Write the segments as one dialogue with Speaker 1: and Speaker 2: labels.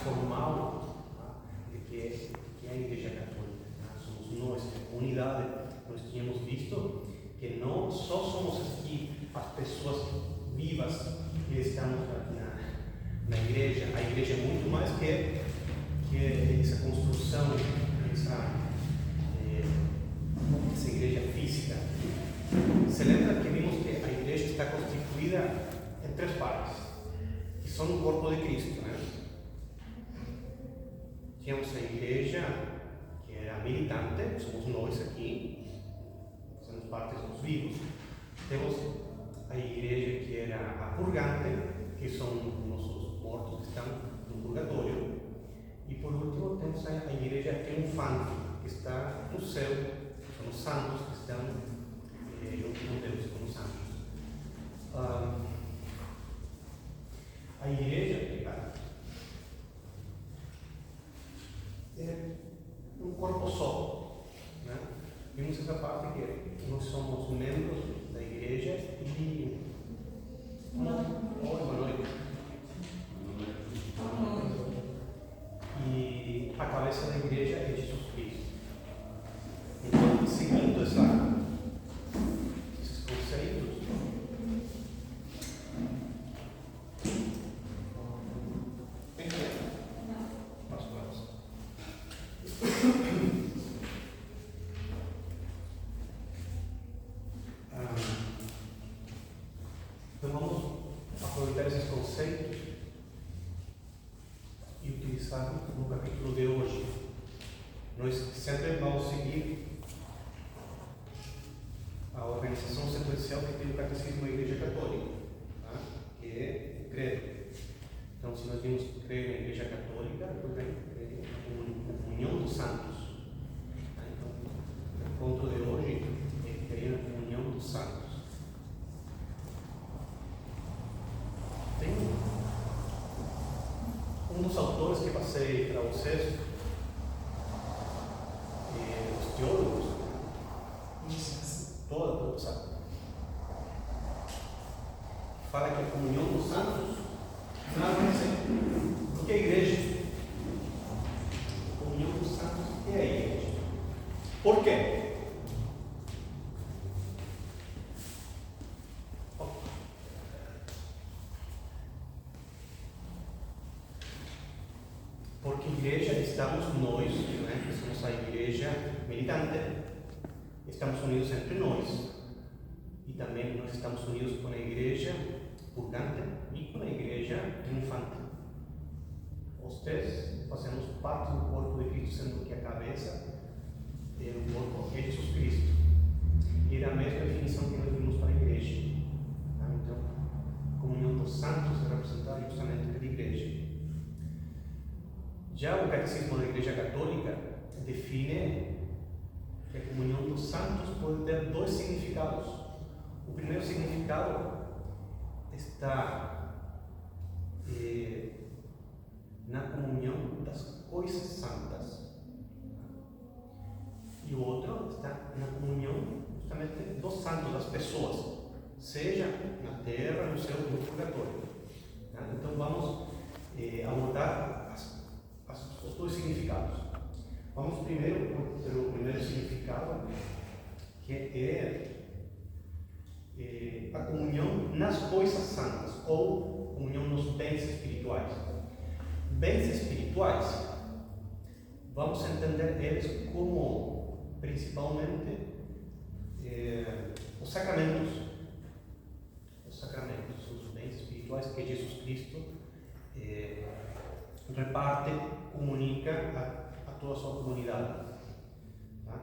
Speaker 1: formal, tá? De que é a Igreja Católica. Tá? Somos nós, a comunidade. Nós tínhamos visto que não só somos aqui as pessoas vivas que estamos aqui na igreja. A igreja é muito mais que essa construção, essa igreja física. Se lembra que vimos que a igreja está constituída em 3 partes, que são o corpo de Cristo, né? Tínhamos a igreja que era militante, somos nós aqui, fazemos parte dos vivos. Temos a igreja que era a purgante, que são nossos mortos que estão no purgatório. E por último temos a igreja triunfante, que está no céu, são os santos que estão junto com Deus, como santos. A igreja é um corpo só, né? Vimos essa parte que nós somos membros da igreja e boa noite. E a cabeça da igreja é Jesus Cristo. Então, seguindo esses conceitos, então vamos aproveitar esses conceitos e utilizar no capítulo de hoje. Nós sempre vamos seguir a organização sequencial que tem o Catecismo da Igreja Católica, tá? Que é o credo. Então, se nós vimos crer na Igreja Católica, depois vem a comunhão dos santos. Tá? Então, o ponto de hoje é crer na comunhão dos santos. Tem um dos autores que passei para vocês, os teólogos, todos sabem, fala que a comunhão dos santos nada mais é do que a igreja. A comunhão dos santos é a igreja. Por quê? Porque igreja estamos nós, né, que somos a igreja militante, estamos unidos entre nós. E também nós estamos unidos com a igreja purgante e com a igreja triunfante. Os 3 fazemos parte do corpo de Cristo, sendo que a cabeça é o corpo que é Jesus Cristo. E é a mesma definição que nós vimos para a igreja. Então, a comunhão dos santos é representada justamente pela igreja. Já o Catecismo da Igreja Católica define que a comunhão dos santos pode ter 2 significados. O primeiro significado está na comunhão das coisas santas. E o outro está na comunhão justamente dos santos, das pessoas, seja na terra, no céu ou no purgatório. Então vamos abordar os 2 significados. Vamos primeiro pelo primeiro significado, que é a comunhão nas coisas santas, ou comunhão nos bens espirituais. Bens espirituais, vamos entender eles como, principalmente, os sacramentos. Os sacramentos, os bens espirituais que Jesus Cristo reparte, comunica a toda a sua comunidade. Tá?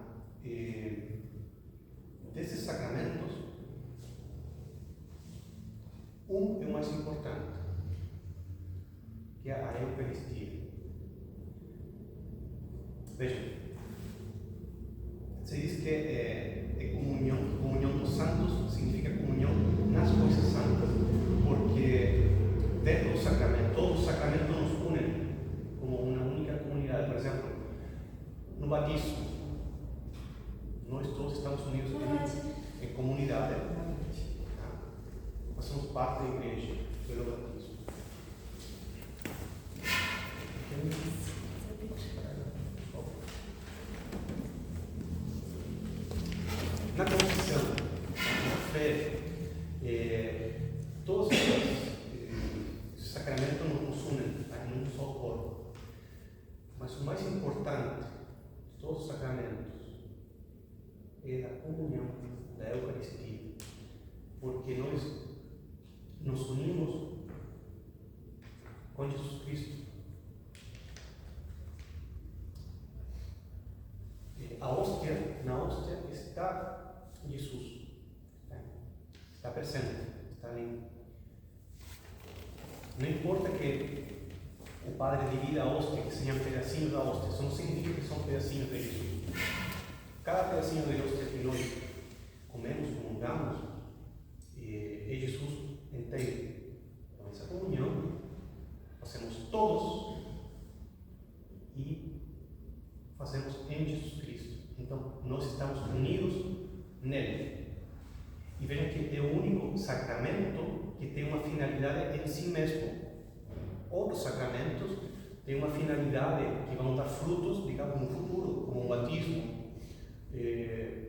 Speaker 1: Desses sacramentos, um é o mais importante, que é a Eucaristia. Vejam, se diz que é comunhão dos santos, significa comunhão nas coisas santas, porque dentro do sacramento, todos os sacramentos nos unem como uma única comunidade. Por exemplo, no batismo, nós todos estamos unidos em comunidade. Nós somos parte da igreja pelo batismo. todos esses sacramentos nos unem em um só corpo. Mas o mais importante de todos os sacramentos é a comunhão da Eucaristia, porque nós nos unimos com Jesus Cristo. Na hóstia está Jesus, está presente, está ali. Não importa que o Padre divida a hóstia, que sejam pedacinhos da hóstia, isso não significa que são pedacinhos de Jesus. Cada pedacinho de hóstia que nós comemos, comungamos, é Jesus inteiro. Então, essa comunhão fazemos todos e fazemos em Jesus Cristo. Então, nós estamos unidos nele. E vejam que é o único sacramento que tem uma finalidade em si mesmo. Outros sacramentos têm uma finalidade que vão dar frutos, digamos, no futuro, como o batismo.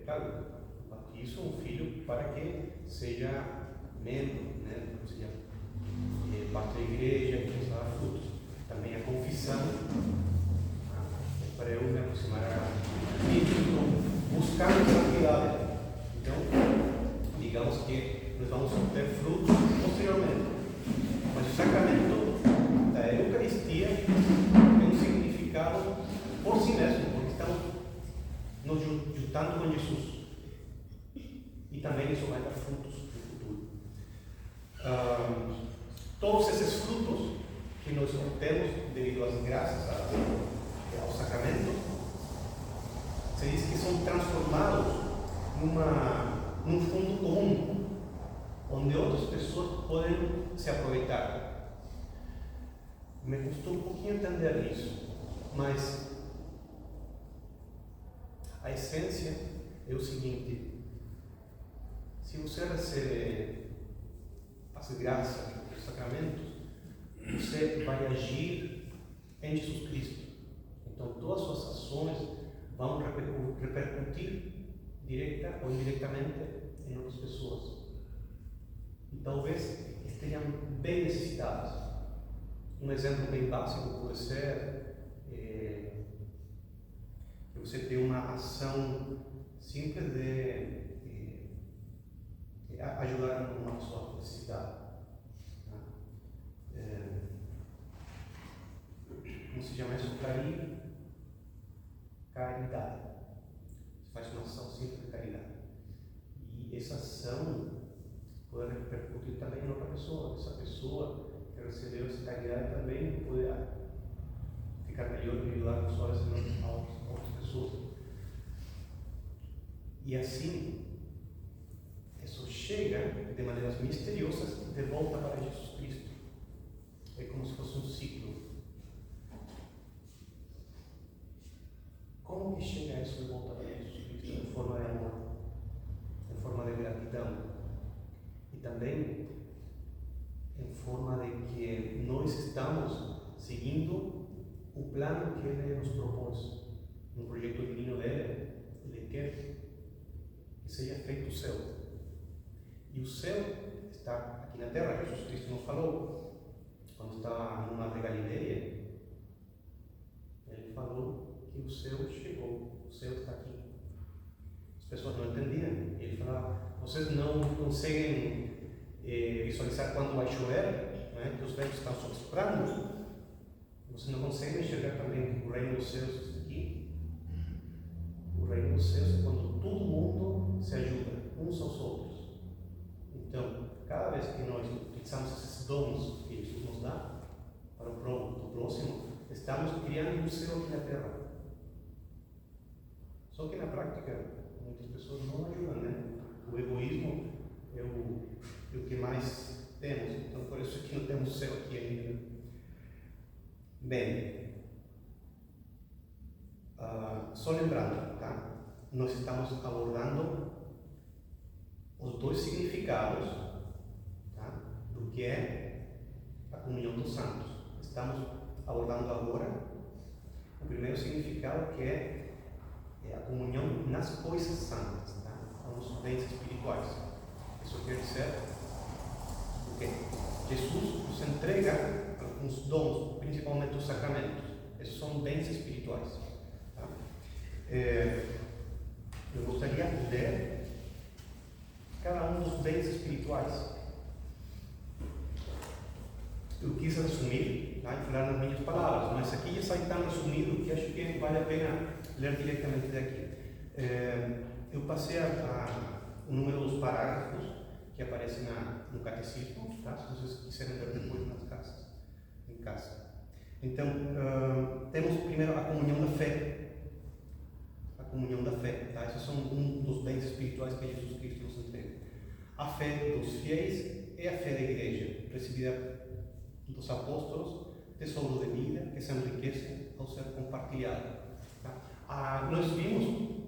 Speaker 1: Claro, batizo um filho para que seja membro, né? Ou seja, parte da igreja, que vai dar frutos. Também a confissão, para eu me aproximar a Cristo, buscar a santidade. Então, digamos que nós vamos ter frutos posteriormente. Mas o sacramento da Eucaristia tem um significado por si mesmo, porque estamos nos juntando com Jesus. E também isso vai dar frutos no futuro. Todos esses frutos que nós obtemos devido às graças ao sacramento, se diz que são transformados num fundo comum, onde outras pessoas podem se aproveitar. Me custou um pouquinho entender isso, mas a essência é o seguinte: se você recebe as graças dos sacramentos, você vai agir em Jesus Cristo. Então, todas as suas ações vão repercutir direta ou indiretamente em outras pessoas. E talvez estejam bem necessitadas. Um exemplo bem básico pode ser que você tem uma ação simples de ajudar uma pessoa necessitada. Como se chama isso? Caridade. Você faz uma ação simples de caridade. E essa ação pode repercutir também em outra pessoa. Essa pessoa que recebeu essa caridade também pode ficar melhor e ajudar pessoas a outras pessoas. E assim, isso chega de maneiras misteriosas de volta para Jesus Cristo. É como se fosse um ciclo. Como que chega isso de volta para Jesus Cristo? Em forma de amor, em forma de gratidão, e também em forma de que nós estamos seguindo o plano que Ele nos propôs, no projeto divino dele. Ele quer que seja feito o céu. E o céu está aqui na terra. Jesus Cristo nos falou, quando estava no mar de Galileia, Ele falou que o céu chegou, o céu está aqui. As pessoas não entendiam. Ele falava: vocês não conseguem visualizar quando vai chover, né? Que os ventos estão soprando. Vocês não conseguem enxergar também que o reino dos céus está aqui. O reino dos céus é quando todo mundo se ajuda uns aos outros. Então, cada vez que nós utilizamos esses dons que Jesus nos dá para o próximo, estamos criando um céu aqui na terra. Só que na prática, muitas pessoas não ajudam, né? O egoísmo é o que mais temos, então por isso que não temos céu aqui ainda. Bem, só lembrando, tá? Nós estamos abordando os dois significados, tá? Do que é a comunhão dos santos. Estamos abordando agora o primeiro significado, que é a comunhão nas coisas santas, tá? Nos bens espirituais. Isso quer dizer o quê? Jesus nos entrega alguns dons, principalmente os sacramentos. Esses são bens espirituais. Tá? Eu gostaria de ler cada um dos bens espirituais. Eu quis resumir, tá? E falar nas minhas palavras, mas aqui já sai tão resumido que acho que vale a pena ler diretamente daqui. Eu passei o número dos parágrafos que aparecem no catecismo, tá? Se vocês quiserem ler depois em casa. Então, temos primeiro a comunhão da fé. A comunhão da fé, tá? Esses são um dos bens espirituais que Jesus Cristo nos entrega. A fé dos fiéis é a fé da igreja, recebida dos apóstolos, tesouro de vida que se enriquece ao ser compartilhado. Tá? Nós vimos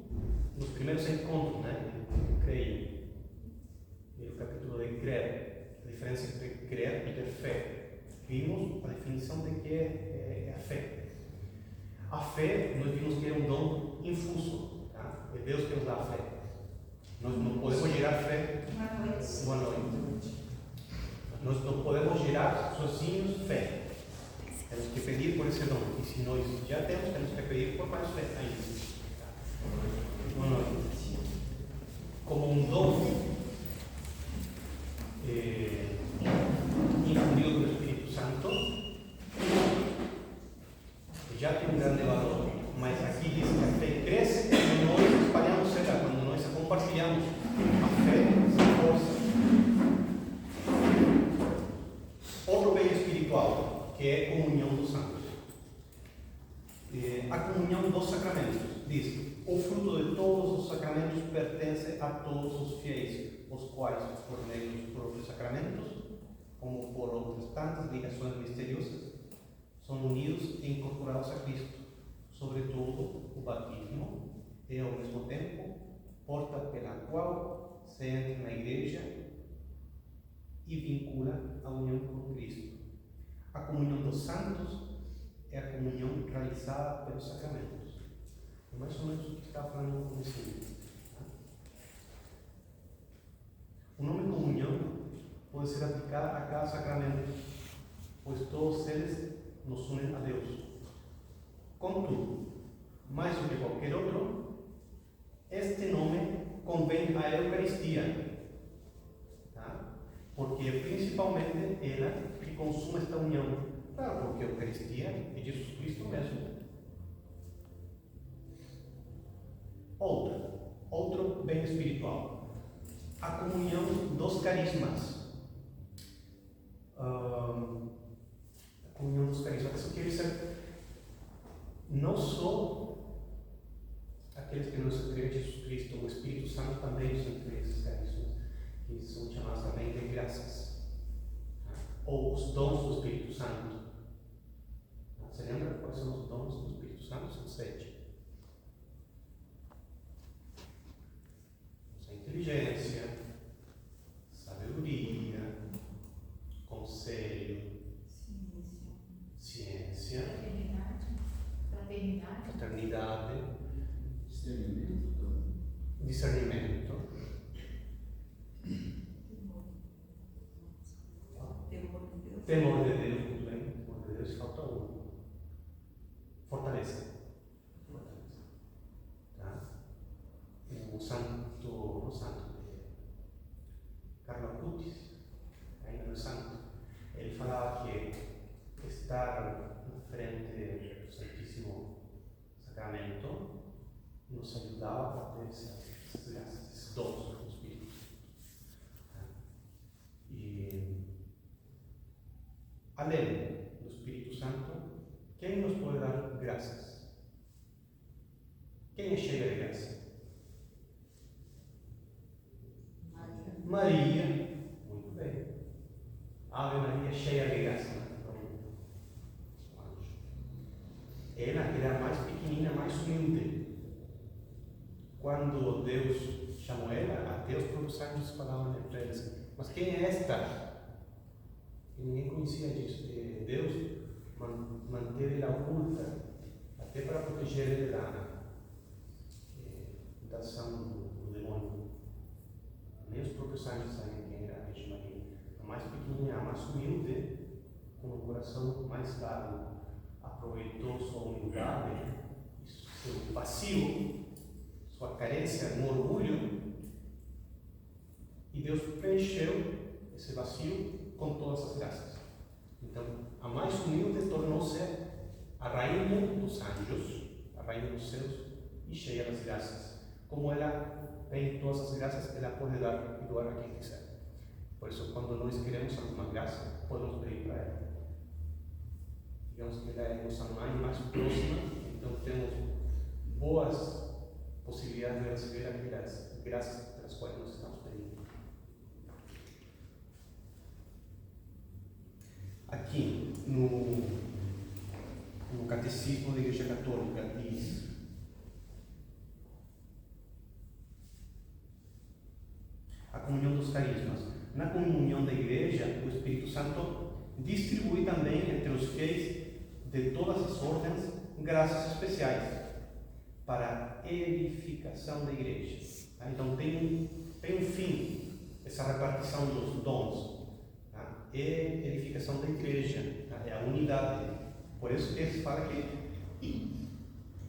Speaker 1: nos primeiros encontros, né? Eu creio, no capítulo de crer, a diferença entre crer e ter fé. Vimos a definição de que é a fé. A fé, nós vimos que é um dom infuso, tá? É Deus que nos dá a fé. Nós não podemos gerar fé uma noite. Nós não podemos gerar sozinhos fé. Temos que pedir por esse dom. E se nós já temos que pedir por mais fé ainda. Uma noite. Como um dom infundido pelo Espírito Santo, já tem um grande valor. Mas aqui diz que a fé cresce quando nós espalhamos ela, quando nós compartilhamos a fé, a força. Outro bem espiritual, que é a comunhão dos santos. A comunhão dos sacramentos. Diz, o fruto de todos os sacramentos pertence a todos os fiéis, os quais, por meio dos próprios sacramentos, como por outras tantas ligações misteriosas, são unidos e incorporados a Cristo. Sobretudo, o batismo é, ao mesmo tempo, porta pela qual se entra na igreja e vincula a união com Cristo. A comunhão dos santos é a comunhão realizada pelos sacramentos. É mais ou menos o que estava falando no começo. O nome comunhão pode ser aplicado a cada sacramento, pois todos eles nos unem a Deus. Contudo, mais do que qualquer outro, este nome convém à Eucaristia, tá? Porque é principalmente ela que consuma esta união. Claro, porque a Eucaristia é Jesus Cristo mesmo. Outro bem espiritual, a comunhão dos carismas. A comunhão dos carismas. Isso quer dizer não só aqueles que nos entregam Jesus Cristo, o Espírito Santo também nos entrega esses carismas, que são chamados também de graças, ou os dons do Espírito Santo. Você lembra quais são os dons do Espírito Santo? São 7. Inteligência, sabedoria, conselho, ciência, fraternidade, discernimento, temor de Deus, muito bem, temor de Deus, falta um. Fortaleza. Tá? O santo Carlo Acutis, ainda no santo, ele falava que estar na frente do Santíssimo Sacramento nos ajudava a ter essas graças, esses dons do Espírito Santo. E além do Espírito Santo, quem nos pode dar graças? Quem é cheio de graça? Maria, muito bem. Ave Maria, cheia de graça. Ela era a mais pequenina, mais humilde. Quando Deus chamou ela, até os próprios anjos falavam entre eles: mas quem é esta? E ninguém conhecia disso. Deus manteve ela oculta, até para proteger ela da ação do demônio. Nem os próprios anjos sabem quem era a Virgem Maria. A mais pequenina mais humilde, com o coração mais dado, aproveitou sua humildade, seu vazio, sua carência no orgulho, e Deus preencheu esse vazio com todas as graças. Então, a mais humilde tornou-se a rainha dos anjos, a rainha dos céus, e cheia das graças. Como ela tem todas as graças, ela pode dar e doar a quem quiser. Por isso, quando nós queremos alguma graça, podemos pedir para ela. Digamos que ela é nossa mãe mais próxima, então temos boas possibilidades de receber aquelas graças pelas quais nós estamos pedindo. Aqui, no Catecismo da Igreja Católica, diz: a comunhão dos carismas. Na comunhão da Igreja, o Espírito Santo distribui também entre os fiéis de todas as ordens graças especiais para a edificação da Igreja. Então tem um fim essa repartição dos dons. É edificação da Igreja, é a unidade. Por isso que eles falam que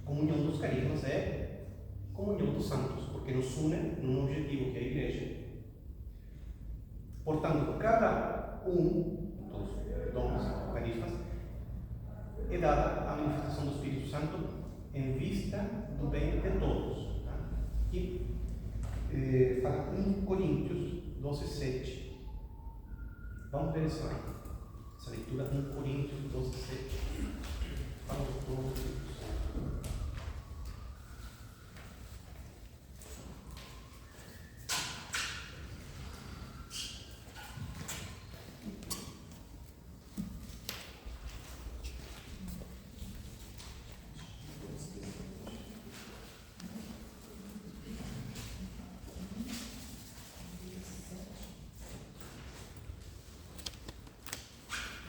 Speaker 1: comunhão dos carismas é comunhão dos santos, porque nos une num objetivo que é a Igreja. Portanto, cada um dos dons, carismas, é dada a manifestação do Espírito Santo em vista do bem de todos. E fala 1 Coríntios 12:7. Vamos ver essa leitura, 1 Coríntios 12:7. Vamos todos.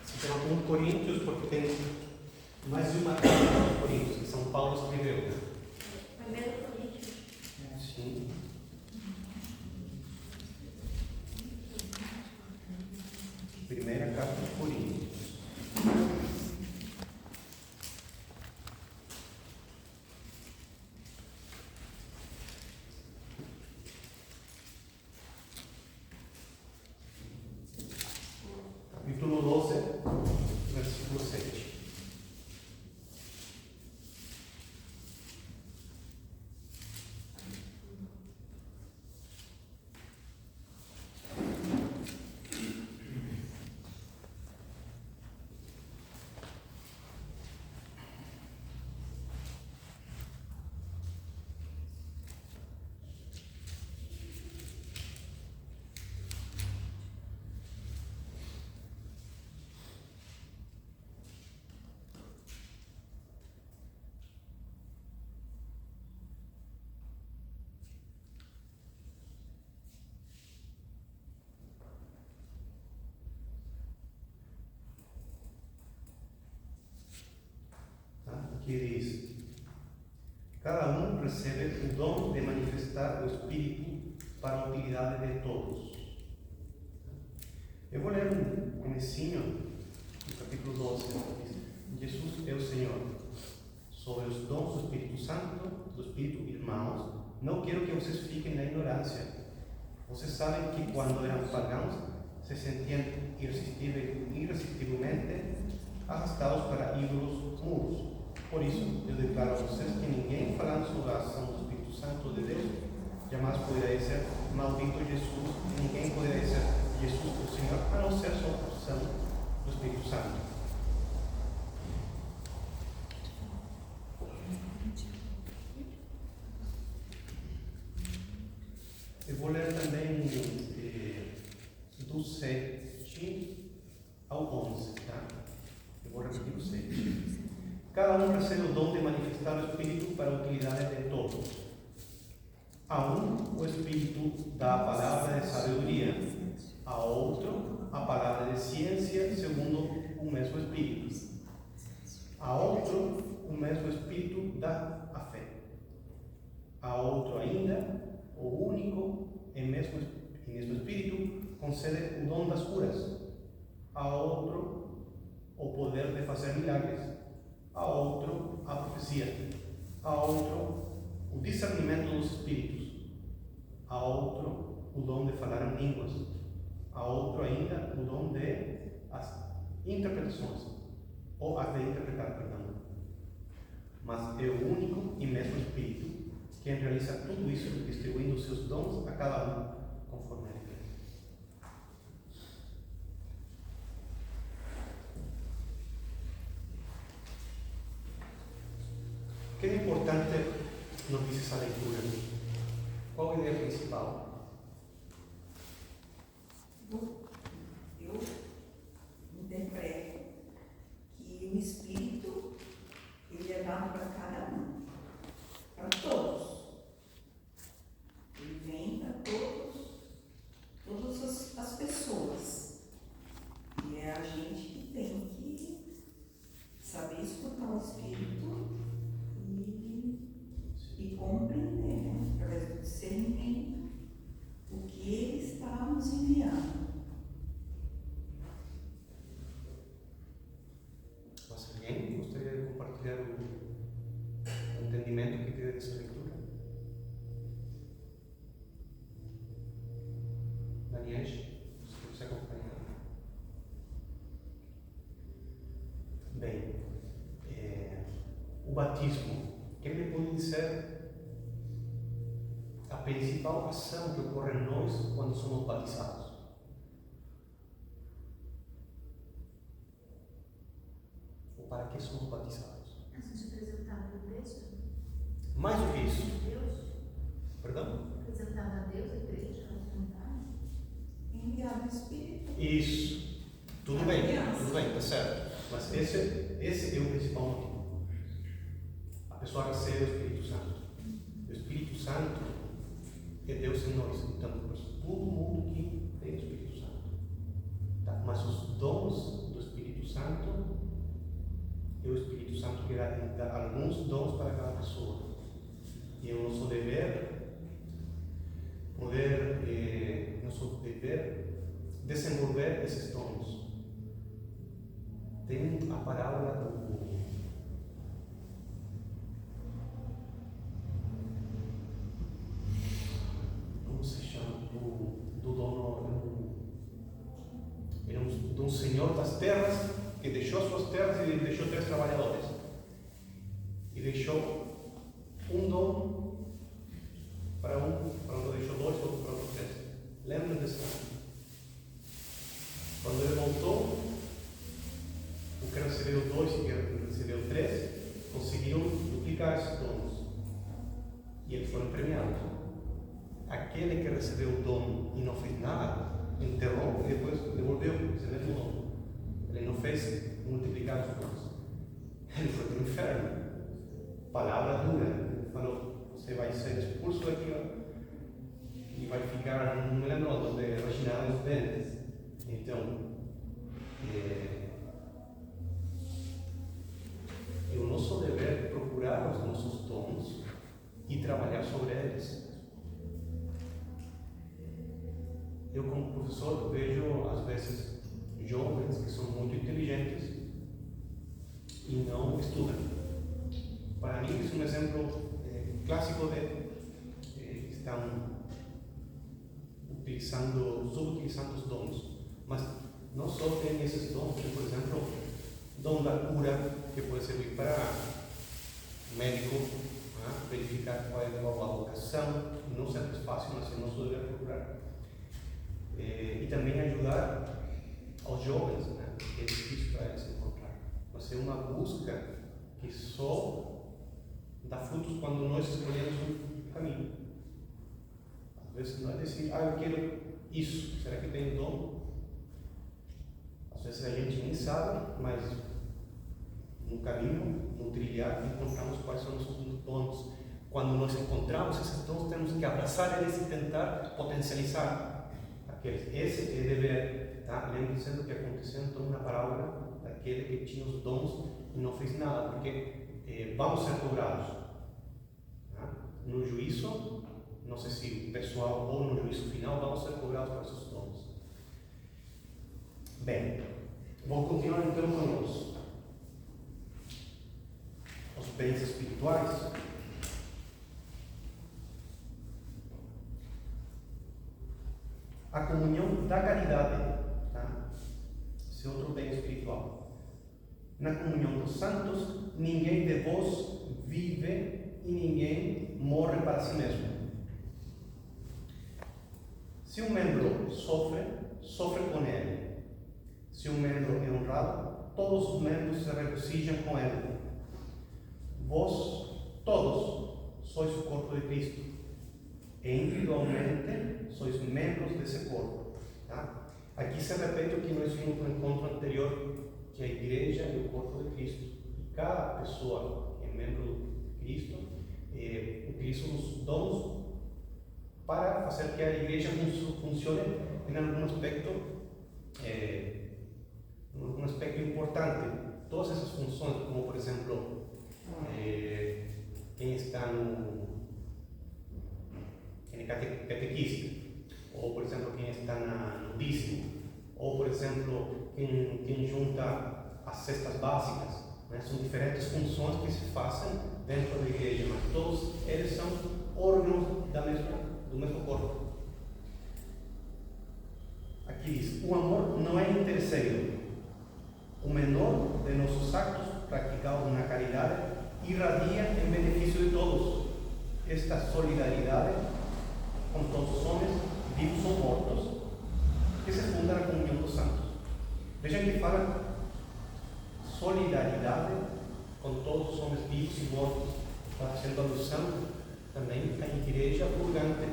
Speaker 1: Se chama 1 Coríntios porque tem mais de uma carta de Coríntios que São Paulo escreveu.
Speaker 2: Primeiro Coríntios.
Speaker 1: Sim. Primeira carta de Coríntios. Capítulo 12, versículo 7. Que diz: cada um recebe o dom de manifestar o Espírito para a utilidade de todos. Eu vou ler um comecinho do capítulo 12. Diz: Jesus é o Senhor. Sobre os dons do Espírito Santo, do Espírito, irmãos, não quero que vocês fiquem na ignorância. Vocês sabem que quando eram pagãos, se sentiam irresistivelmente arrastados para ídolos mudos. Por isso, eu declaro a vocês que ninguém falando sobre a ação do Espírito Santo de Deus jamais poderá dizer maldito Jesus, e ninguém poderá dizer Jesus o Senhor, a não ser só a ação do Espírito Santo. Eu vou ler também do 7 ao 11, tá? Eu vou repetir o 7. Cada um recebe o dom de manifestar o Espírito para a utilidade de todos. A um, o Espírito dá a palavra de sabedoria, a outro, a palavra de ciência, segundo o mesmo Espírito. A outro, o mesmo Espírito dá a fé. A outro ainda, o único e mesmo Espírito concede o dom das curas. de fazer milagres, a outro a profecia, a outro o discernimento dos espíritos, a outro o dom de falar em línguas, a outro ainda o dom de as interpretações, ou as de interpretar, perdão. Mas é o único e mesmo Espírito quem realiza tudo isso, distribuindo os seus dons a cada um conforme ele quer. O que é importante nos diz essa leitura? Qual a ideia principal?
Speaker 3: Eu interpreto que o Espírito, ele é dado para cada um, para todos. Ele vem para todas as pessoas. E é a gente que tem que saber escutar o Espírito e compreender, né, através do discernimento, o que ele está nos enviando.
Speaker 1: Mas alguém gostaria de compartilhar o entendimento que teve dessa leitura? Daniel, se você acompanha. Bem, o batismo, quem me pode dizer a principal ação que ocorre em nós quando somos batizados? Ou para que somos batizados?
Speaker 2: A gente apresentava a igreja?
Speaker 1: Mais do que isso.
Speaker 2: Deus?
Speaker 1: Perdão?
Speaker 2: Apresentava a Deus, a igreja, a comunidade?
Speaker 3: Enviar o Espírito.
Speaker 1: Isso. Tudo bem, está certo. Mas esse é o principal motivo. A pessoa recebe o Espírito Santo. O Espírito Santo é Deus em nós. Então, todo mundo que tem o Espírito Santo. Tá? Mas os dons do Espírito Santo, é o Espírito Santo que dá alguns dons para cada pessoa. E é o nosso dever desenvolver esses dons. Tem a parábola do como se chama? Do dono, de um senhor das terras que deixou suas terras e deixou 3 trabalhadores. E deixou um dom para outro deixou 2, outro para outro 3. Lembram desse ano? Quando ele voltou, o que recebeu 2 e o que recebeu 3 conseguiram duplicar esses dons. E eles foram premiados. Aquele que recebeu o dom e não fez nada, enterrou e depois devolveu esse mesmo dom. Ele não fez multiplicar os dons. Ele foi para o inferno. Palavra dura. Ele falou: você vai ser expulso daqui, ó, e vai ficar, não me lembro onde, reginar os dentes. Então, é o nosso dever procurar os nossos dons e trabalhar sobre eles. Eu, como professor, vejo às vezes jovens que são muito inteligentes e não estudam. Para mim, isso é um exemplo clássico de estão subutilizando os dons. Mas não só tem esses dons, tem, por exemplo, dom da cura, que pode servir para médico, verificar qual é a vocação. Não sempre é fácil, mas é nosso dever procurar. E também ajudar aos jovens, né? Que é difícil para eles encontrar. Mas é uma busca que só dá frutos quando nós escolhemos um caminho. Às vezes nós decidimos, eu quero isso, será que tenho dom? Às vezes a gente nem sabe, mas no caminho, no trilhar, encontramos quais são os nossos dons. Quando nós encontramos esses dons, temos que abraçar eles e tentar potencializar. Esse é o dever, tá? Lembre-se do que aconteceu então na parábola daquele que tinha os dons e não fez nada, porque vamos ser cobrados, tá? No juízo, não sei se pessoal ou no juízo final, vamos ser cobrados por esses dons. Bem, vou continuar então com bens espirituais. A comunhão da caridade, tá? Esse é outro bem espiritual. Na comunhão dos santos, ninguém de vós vive e ninguém morre para si mesmo. Se um membro sofre, sofre com ele. Se um membro é honrado, todos os membros se regozijam com ele. Vós, todos, sois o corpo de Cristo. E individualmente sois membros desse corpo. Tá? Aqui se repete o que nós vimos no encontro anterior, que a igreja é o corpo de Cristo. E cada pessoa que é membro de Cristo, utiliza os dons para fazer que a igreja funcione em algum aspecto importante. Todas essas funções, como por exemplo, quem está no catequista, ou por exemplo, quem está no dízimo, ou por exemplo, quem junta as cestas básicas, né? São diferentes funções que se fazem dentro da igreja, mas todos eles são órgãos do mesmo corpo. Aqui diz: o amor não é interesseiro. O menor de nossos actos, praticados na caridade, irradia em benefício de todos. Esta solidariedade com todos os homens, vivos ou mortos, que se funda na comunhão dos santos. Vejam que fala solidariedade com todos os homens vivos e mortos, está fazendo alusão também à igreja purgante.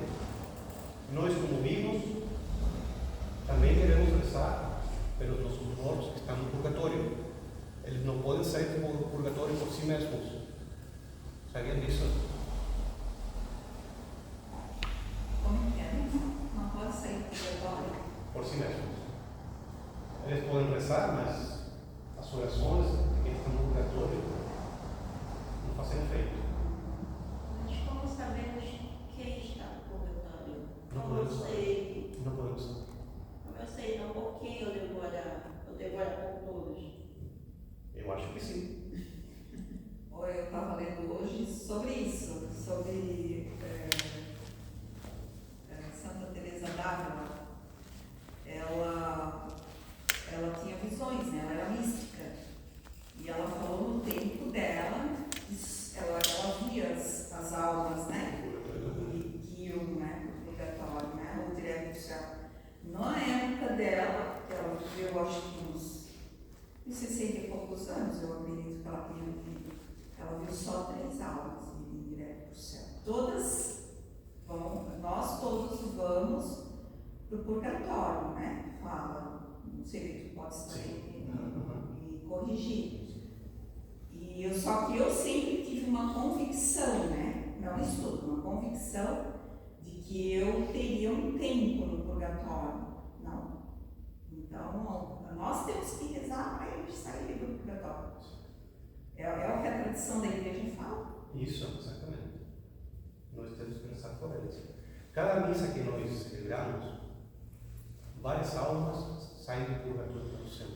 Speaker 1: Nós, como vivos, também devemos rezar pelos nossos mortos que estão no purgatório. Eles não podem sair do purgatório por si mesmos. Sabiam disso?
Speaker 3: Como que é? Não pode sair do purgatório?
Speaker 1: Por si mesmos. Eles podem rezar, mas as orações de quem está no purgatório não fazem efeito.
Speaker 4: Mas como sabemos quem está no purgatório?
Speaker 1: Não
Speaker 4: Como
Speaker 1: podemos
Speaker 4: eu sei?
Speaker 1: Não podemos saber.
Speaker 4: Como eu sei não por quem eu devo orar? Eu devo orar por todos.
Speaker 1: Eu acho que sim.
Speaker 3: Eu estava lendo hoje sobre isso, sobre Santa Teresa d'Ávila. Ela tinha visões, né? Ela era mística. E ela falou no tempo dela, ela via as almas, né? Que iam, né, para o purgatório, né? Ou direto do céu. Na época dela, que ela viveu, acho que uns 60 e poucos anos, eu acredito que ela tinha vivido. Ela viu só 3 almas irem direto para o céu. Todas vão, nós todos vamos para o purgatório, né? Fala, não sei se tu pode estar aí e corrigir. Só que eu sempre tive uma convicção, né? Não estudo, uma convicção de que eu teria um tempo no purgatório. Não. Então, nós temos que rezar para eles saírem do purgatório. É o que a tradição da igreja fala.
Speaker 1: Isso, exatamente. Nós temos que rezar por eles. Cada missa que nós celebramos, várias almas saem do purgatório para o céu.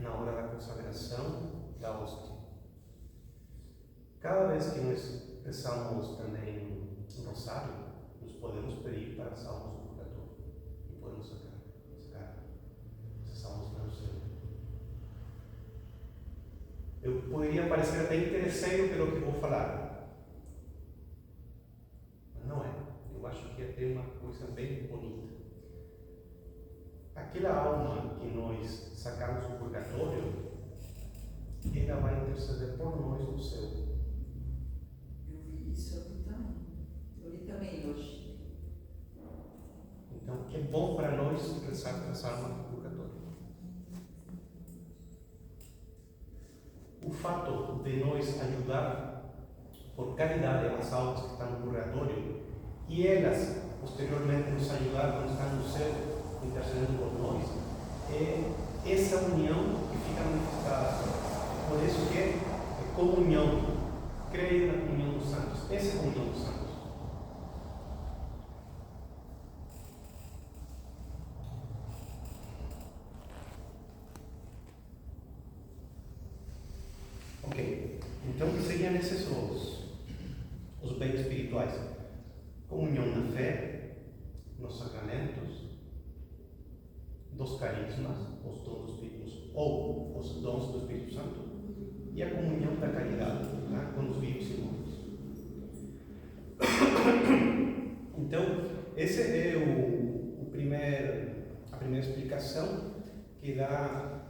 Speaker 1: Na hora da consagração da hóstia. Cada vez que nós rezamos também um rosário, nós podemos pedir para as almas do purgatório e podemos sacar essas almas para o céu. Eu poderia parecer até interesseiro pelo que vou falar, mas não é. Eu acho que é até uma coisa bem bonita. Aquela alma que nós sacamos do purgatório, ela vai interceder por nós no céu.
Speaker 3: Eu vi isso, eu vi também. Eu li também hoje.
Speaker 1: Então, é bom para nós rezar para as almas do purgatório. O fato de nós ajudar por caridade as almas que estão no purgatório e elas posteriormente nos ajudar quando estão no céu, intercedendo por nós, é essa união que fica manifestada. Por isso que é comunhão. Creio na comunhão dos santos. Essa é a comunhão dos santos. Ok. Então, que seriam esses os bens espirituais? Comunhão na fé, nos sacramentos, dos carismas, os dons do Espírito ou os dons do Espírito Santo, e a comunhão da caridade, tá? Com os vivos e mortos. Então, essa é a primeira explicação que dá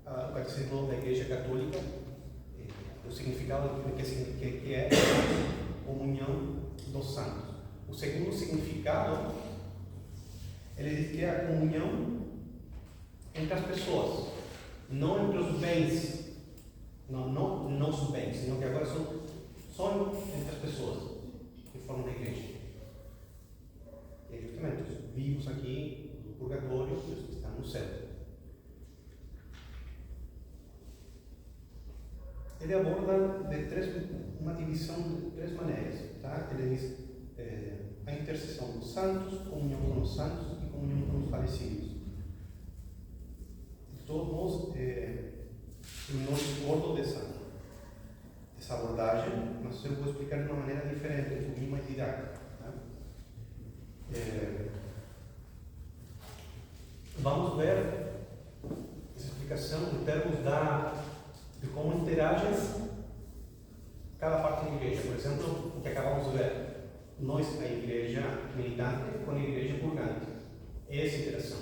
Speaker 1: o Catecismo da Igreja Católica, o significado do que é a comunhão dos santos. O segundo significado, ele diz que é a comunhão entre as pessoas, não entre os bens, não os bens, senão que agora são entre as pessoas que formam a igreja. E é justamente os vivos aqui no purgatório, os que estão no céu. Ele aborda uma divisão de 3 maneiras. Tá? Ele diz a intercessão dos santos, comunhão com os santos e comunhão com os falecidos. Todos nós não discordo dessa abordagem, mas eu vou explicar de uma maneira diferente, um pouquinho mais didática. Tá? Vamos ver essa explicação em termos de como interagem cada parte da igreja. Por exemplo, o que acabamos de ver, nós, a igreja militante, com a igreja purgante. Essa interação.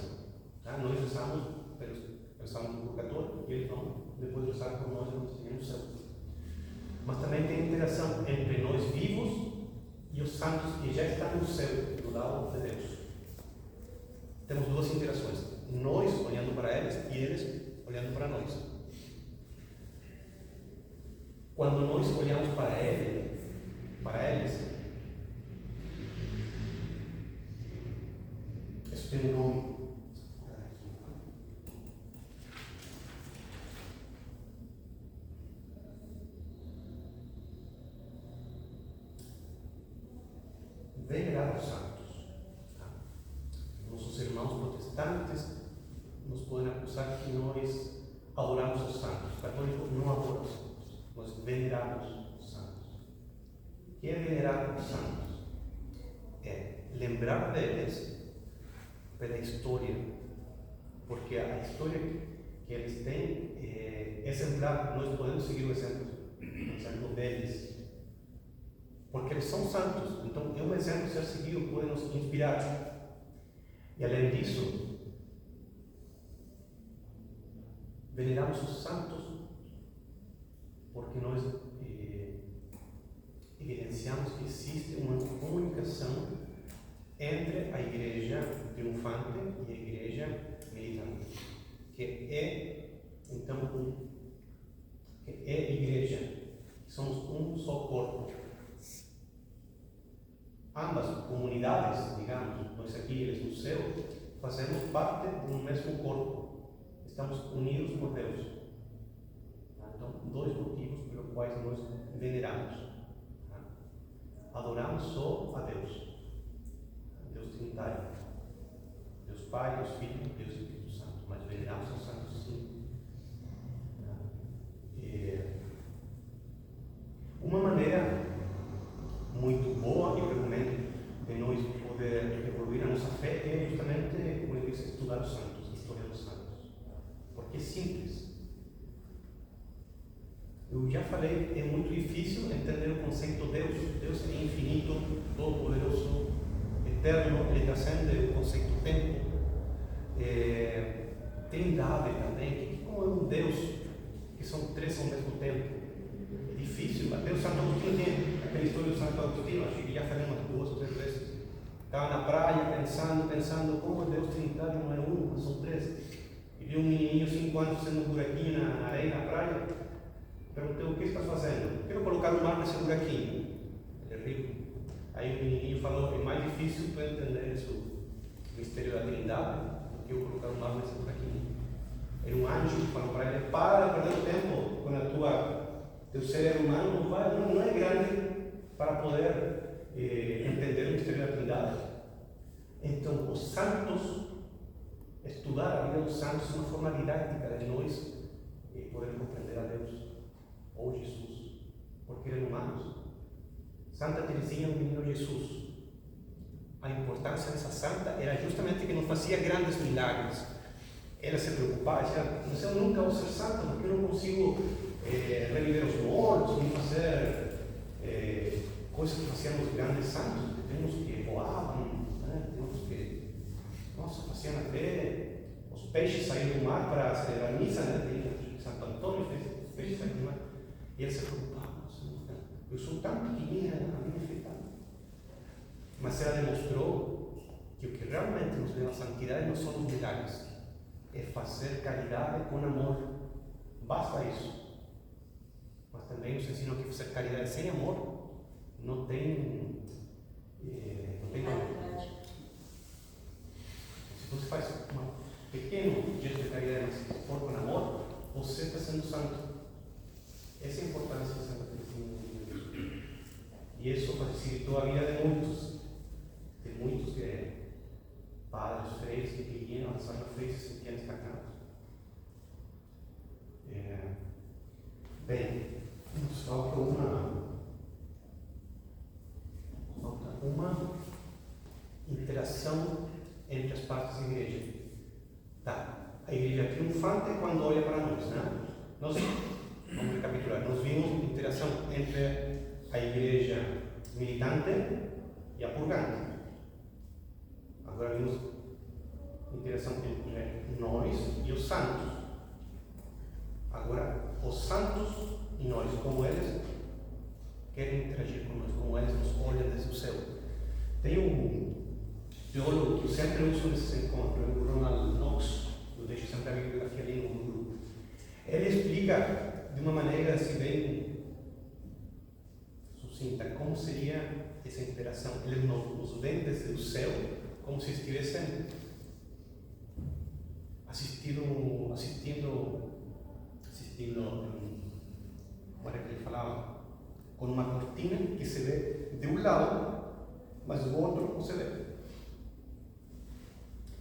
Speaker 1: Tá? Nós rezamos no purgatório e eles vão depois rezar por nós quando estivermos no céu. Mas também tem interação entre nós vivos e os santos que já estão no céu, do lado de Deus. Temos 2 interações. Nós olhando para eles e eles olhando para nós. Quando nós olhamos para eles, isso tem um nome. Venerar os santos. Tá? Nossos irmãos protestantes nos podem acusar que nós adoramos os santos. O católico não adora os santos. Nós veneramos os santos. O que é venerar os santos? É lembrar deles pela história. Porque a história que eles têm é exemplar. Nós podemos seguir o exemplo deles. Porque eles são santos, então é um exemplo a ser seguido, pode nos inspirar. E além disso, veneramos os santos porque nós evidenciamos que existe uma comunicação entre a igreja triunfante e a igreja militante, que é, então, que é igreja, somos um só corpo. Ambas comunidades, digamos, nós aqui e eles no céu, fazemos parte do mesmo corpo. Estamos unidos por Deus. Então, 2 motivos pelos quais nós veneramos. Adoramos só a Deus. Deus Trinitário. Deus Pai, Deus Filho, Deus Espírito Santo. Mas veneramos os santos sim. Uma maneira muito boa, eu recomendo, de nós poder evoluir a nossa fé é justamente, como eu disse, estudar os santos, a história dos santos. Porque é simples. Eu já falei, é muito difícil entender o conceito de Deus. Deus é infinito, todo-poderoso, eterno, ele transcende o conceito do tempo. Trindade também, que como é um Deus, que são 3 ao mesmo tempo. É difícil, até o Santo Agostinho tem aquela história do Santo Agostinho, acho que já falei umas 2 ou 3 vezes. Estava na praia pensando como Deus Trinitário não é um, mas são 3. E viu um menininho 5 anos fazendo um buraquinho na areia, na praia. Perguntei, o que estás fazendo? Quero colocar um mar nesse buraquinho. Ele riu. Aí o menininho falou, é mais difícil para entender o mistério da Trindade do que eu colocar um mar nesse buraquinho. Era um anjo que falou para ele, para de perder o tempo com teu ser humano não é grande para poder entender o mistério da Trindade. Então, os santos, estudar a vida dos santos é uma forma didática de nós poder compreender a Deus, ou Jesus, porque eram humanos. Santa Teresinha do Menino Jesus. A importância dessa santa era justamente que não fazia grandes milagres. Ela se preocupava, dizia, mas eu nunca vou ser santa, porque eu não consigo reviver os mortos, nem fazer coisas que faziam os grandes santos. Temos que voavam, né? Temos que, nossa, faziam até os peixes saírem do mar para celebrar a missa, né? Santo Antônio fez os peixes saírem do mar. E ela se preocupava, eu sou tão pequenina, a minha fez tanto. Mas ela demonstrou que o que realmente nos leva à santidade não são os milagres, é fazer caridade com amor. Basta isso. Mas também nos ensinam que fazer caridade sem amor não tem valor. Se você faz um pequeno gesto de caridade, mas se for com amor, você está sendo santo. Essa é a importância da Santa Teresinha. E isso facilitou a vida de muitos. De muitos padres, freios que queriam avançar na fé e se sentiam destacados. Bem, nos falta uma interação entre as partes da igreja. Tá. A igreja triunfante é quando olha para nós, né? Nós, vamos recapitular, nós vimos interação entre a igreja militante e a purgante. Agora vimos interação entre nós e os santos. Agora, os santos e nós, como eles querem interagir conosco, como eles nos olham desde o céu. Tem um teólogo que eu sempre uso nesses encontros, o Ronald Knox, eu deixo sempre a bibliografia ali no grupo. Ele explica de uma maneira assim bem sucinta como seria essa interação. Ele nos vê desde o céu como se estivessem assistindo, como era que ele falava? Com uma cortina que se vê de um lado, mas do outro não se vê.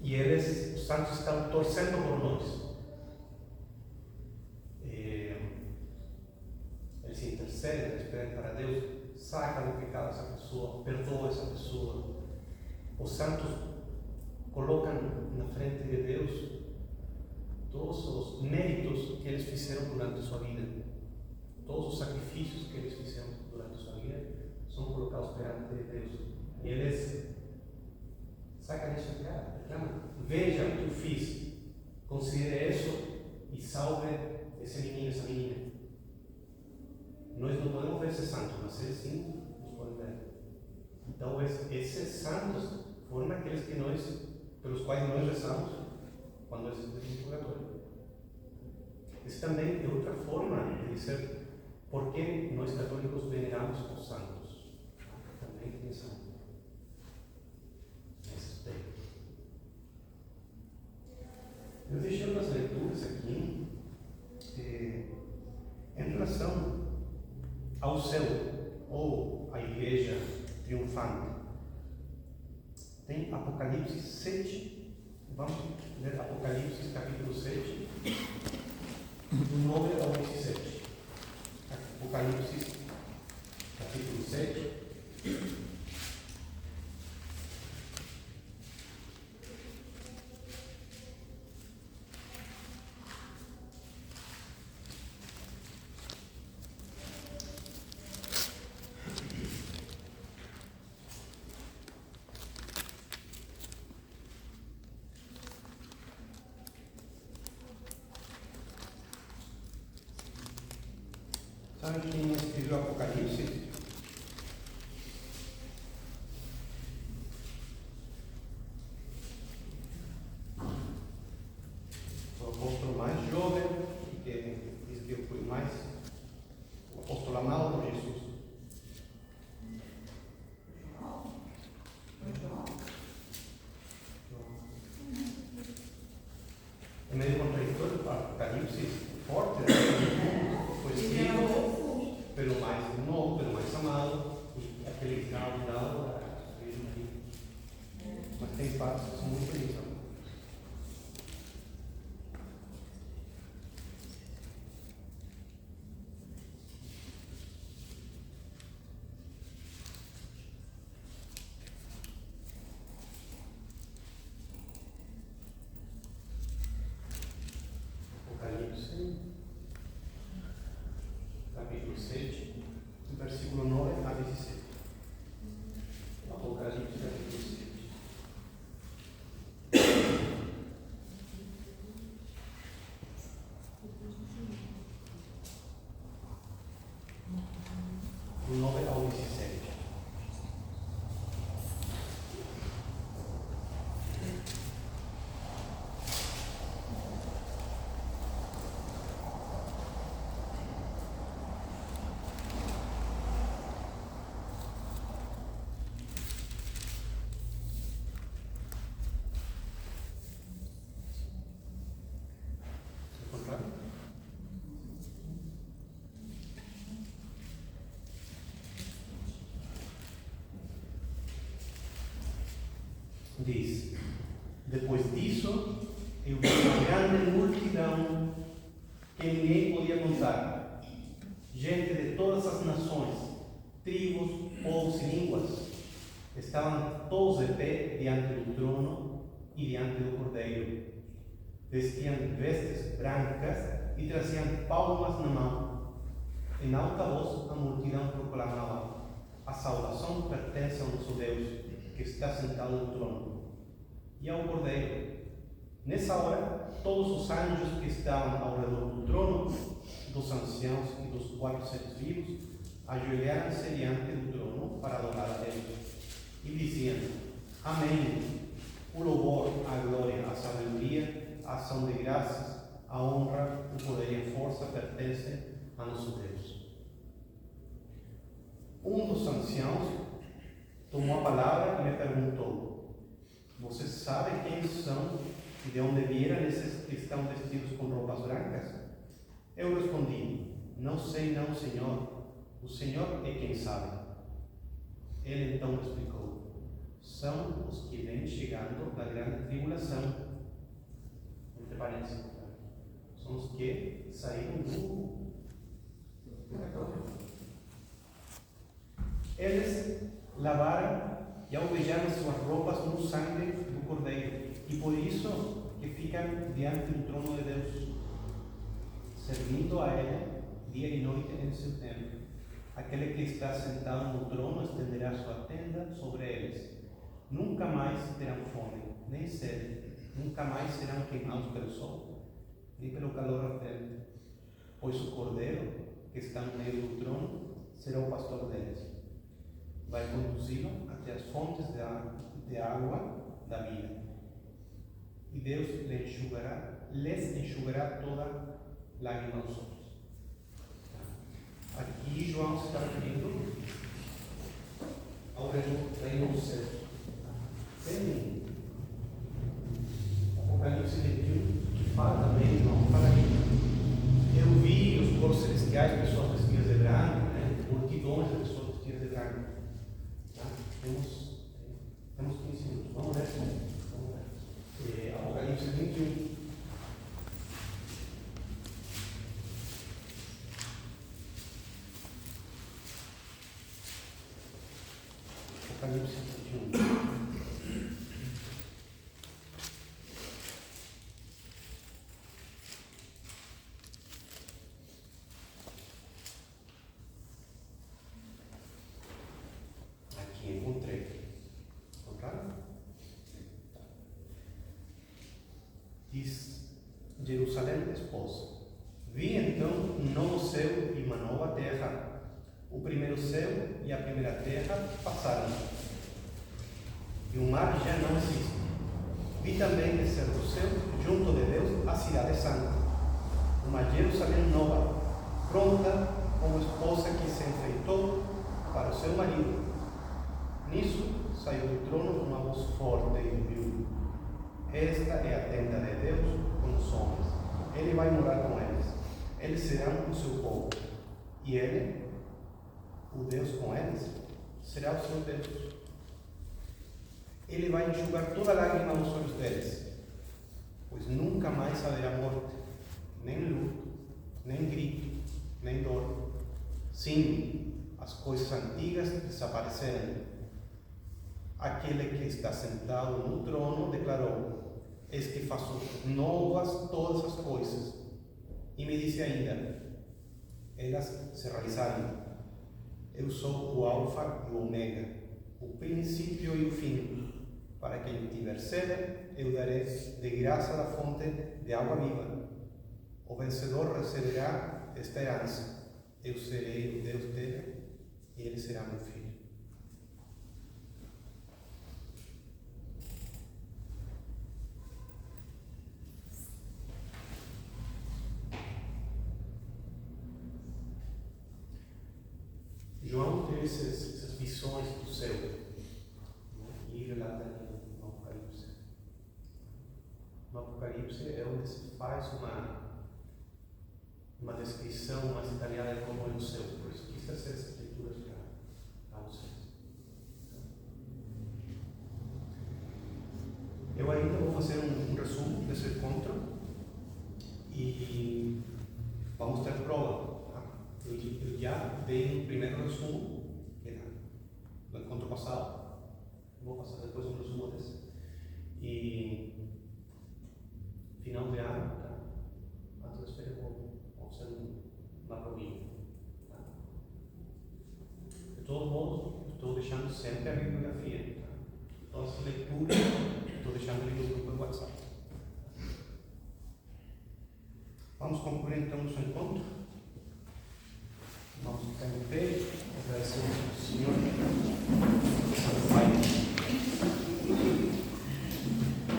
Speaker 1: E eles, os santos, estão torcendo por nós. Eles intercedem, eles pedem para Deus, saca do pecado essa pessoa, perdoa essa pessoa. Os santos colocam na frente de Deus todos os méritos que eles fizeram durante a sua vida. Todos os sacrifícios que eles fizeram durante a sua vida são colocados perante Deus. E eles sacam isso, cara, reclamam. Veja o que eu fiz, considere isso e salve esse menino, essa menina. Nós não podemos ver esses santos, mas eles sim nos podem ver. Então, esses santos foram aqueles que pelos quais nós rezamos quando eles estão no purgatório. Isso também é outra forma de dizer por que nós católicos veneramos os santos. Também tem esse aspecto. Eu deixei umas leituras aqui em relação ao céu ou à igreja triunfante. Tem Apocalipse 7. Vamos ler Apocalipse capítulo 7, do 9 ao 17. Apocalipse capítulo 7. Sabe quem escreveu o Apocalipse? O apóstolo mais jovem, que diz que foi mais o apóstolo amado por Jesus. É meio contraditório para o Apocalipse, forte, foi escrito pelo mais novo, pelo mais amado, e aquele que está dado a Virgem Maria. Mas tem partes que são muito bonitas. Apocalipse, capítulo 7, versículo 9 a 17. Apocalipse, capítulo 7. Do 9 ao 17. Encontraram? Diz: depois disso, eu vi uma grande multidão que ninguém podia contar, gente de todas as nações, tribos, povos e línguas. Estavam todos de pé diante do trono e diante do Cordeiro. Vestiam vestes brancas e traziam palmas na mão. Em alta voz, a multidão proclamava: a salvação pertence ao nosso Deus, que está sentado no trono, e ao Cordeiro. Nessa hora, todos os anjos que estavam ao redor do trono, dos anciãos e dos 400 vivos, ajoelharam-se diante do trono para adorar a Deus, e diziam: Amém. O louvor, a glória, a sabedoria, a ação de graças, a honra, o poder e a força pertencem a nosso Deus. Um dos anciãos tomou a palavra e me perguntou: você sabe quem são e de onde vieram esses que estão vestidos com roupas brancas? Eu respondi: não sei não, Senhor. O Senhor é quem sabe. Ele então explicou: são os que vêm chegando da grande tribulação. Entre parênteses, são os que saíram do purgatório. Eles lavaram e alvejaram suas roupas no sangue do Cordeiro, e por isso que ficam diante do trono de Deus, servindo a Ele dia e noite em seu templo. Aquele que está sentado no trono estenderá sua tenda sobre eles. Nunca mais terão fome, nem sede, nunca mais serão queimados pelo sol, nem pelo calor ardente, pois o Cordeiro, que está no meio do trono, será o pastor deles. Vai conduzi-lo até as fontes de água da vida. E Deus lhes enxugará toda lágrima aos olhos. Aqui João se está referindo ao reino dos céus. Tem Apocalipse 21 que fala também, fala que eu vi os corpos celestiais, pessoas vestidas de branco, multidões de pessoas vestidas de branco. Tá? Temos 15 minutos. Vamos ver. Apocalipse 21. Apocalipse 21. Aqui encontrei. Encontraram? Diz Jerusalém, esposa: vi então um novo céu e uma nova terra. O primeiro céu e a primeira terra passaram, e o mar já não existe. Vi também descer do céu, junto de Deus, a cidade santa, uma Jerusalém nova, pronta como esposa que se enfeitou para o seu marido. Nisso saiu do trono uma voz forte e ouviu: esta é a tenda de Deus com os homens. Ele vai morar com eles. Eles serão o seu povo. E ele, o Deus com eles, será o seu Deus. Ele vai enxugar toda lágrima nos olhos deles, pois nunca mais haverá morte, nem luto, nem grito, nem dor. Sim, as coisas antigas desapareceram. Aquele que está sentado no trono declarou: eis que faço novas todas as coisas. me disse ainda, elas se realizaram. Eu sou o Alfa e o Ômega, o princípio e o fim. Para quem tiver sede, eu darei de graça da fonte de água viva. O vencedor receberá esta herança. Eu serei o Deus dele e ele será meu filho. João teve essas visões do céu, né? E relata no Apocalipse. No Apocalipse é onde se faz uma descrição mais detalhada de como é o céu. Por isso quis trazer essas leituras para vocês. Eu ainda vou fazer um resumo desse encontro e vamos ter prova. Eu já dei um primeiro resumo, que era do encontro passado. Vou passar depois um resumo desse. E final de ano, tá? Antes das férias, vamos fazer uma provinha. Tá? De todos modos, estou deixando sempre a bibliografia. Tá? Todas as leituras, estou deixando ali no grupo do WhatsApp. Vamos concluir então nosso encontro. Vamos ficar em pé, agradecer ao Senhor, Santo Pai.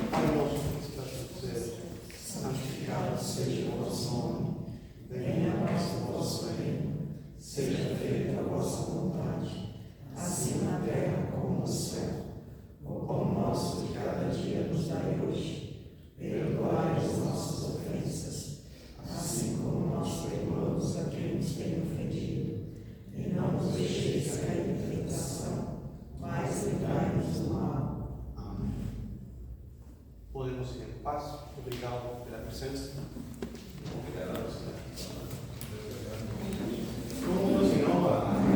Speaker 1: Pai nosso que estás no céu, santificado seja o vosso